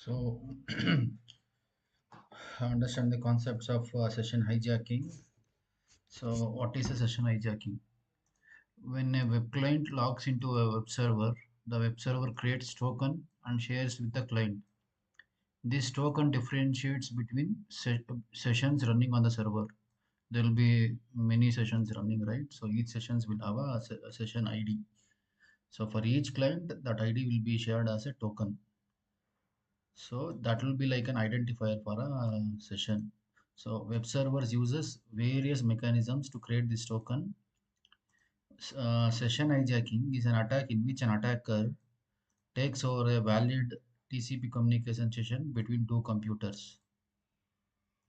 So, understand the concepts of session hijacking. So, what is a session hijacking? When a web client logs into a web server, the web server creates token and shares with the client. This token differentiates between sessions running on the server. There will be many sessions running, right? So each sessions will have a session ID. So for each client, that ID will be shared as a token. So that will be like an identifier for a session. So web servers uses various mechanisms to create this token. Session hijacking is an attack in which an attacker takes over a valid TCP communication session between two computers.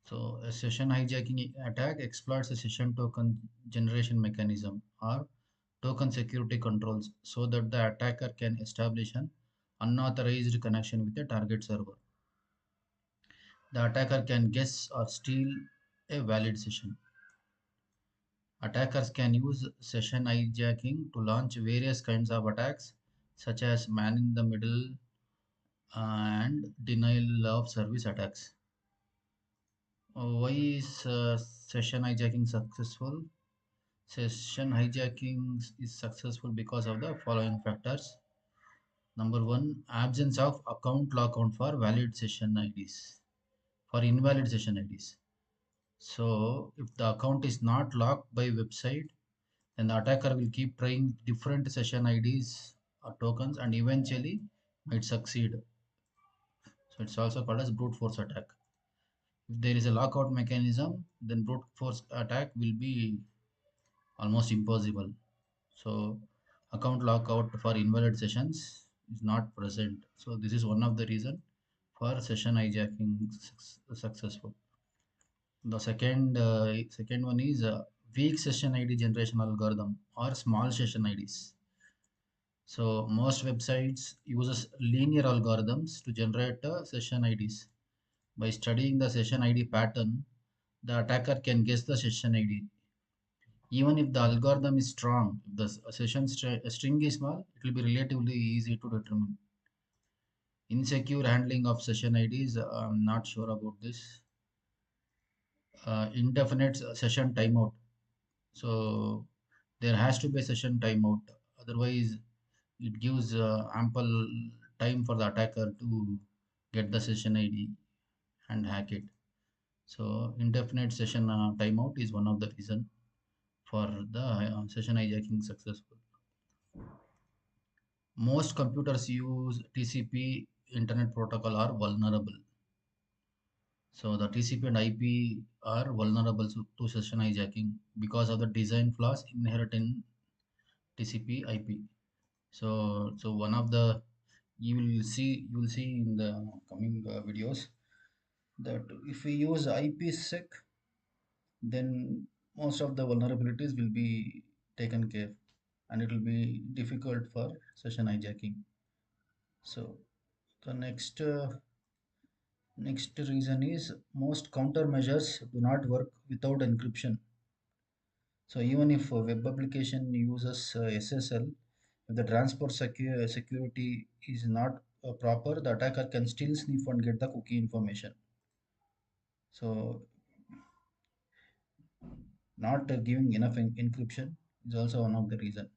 So a session hijacking attack exploits a session token generation mechanism or token security controls so that the attacker can establish an unauthorized connection with the target server. The attacker can guess or steal a valid session. Attackers can use session hijacking to launch various kinds of attacks, such as man in the middle and denial of service attacks. Why is session hijacking successful? Session hijacking is successful because of the following factors. Number one, absence of account lockout for valid session IDs, for invalid session IDs. So if the account is not locked by website, then the attacker will keep trying different session IDs or tokens and eventually might succeed. So it's also called as brute force attack. If there is a lockout mechanism, then brute force attack will be almost impossible. So account lockout for invalid sessions is not present. So this is one of the reason for session hijacking successful. The second one is weak session ID generation algorithm or small session IDs. So most websites uses linear algorithms to generate session IDs. By studying the session ID pattern, the attacker can guess the session ID. Even if the algorithm is strong, if the string is small, it will be relatively easy to determine. Insecure handling of session IDs, I'm not sure about this. Indefinite session timeout. So there has to be a session timeout. Otherwise, it gives ample time for the attacker to get the session ID and hack it. So indefinite session timeout is one of the reason for the session hijacking successful. Most computers use TCP internet protocol are vulnerable. So the TCP and IP are vulnerable to session hijacking because of the design flaws inherent in TCP IP. So one of the you will see in the coming videos that if we use IPsec, then most of the vulnerabilities will be taken care, and it will be difficult for session hijacking. So the next reason is most countermeasures do not work without encryption. So even if a web application uses SSL, if the transport security is not proper, the attacker can still sniff and get the cookie information. So not giving enough encryption is also one of the reason.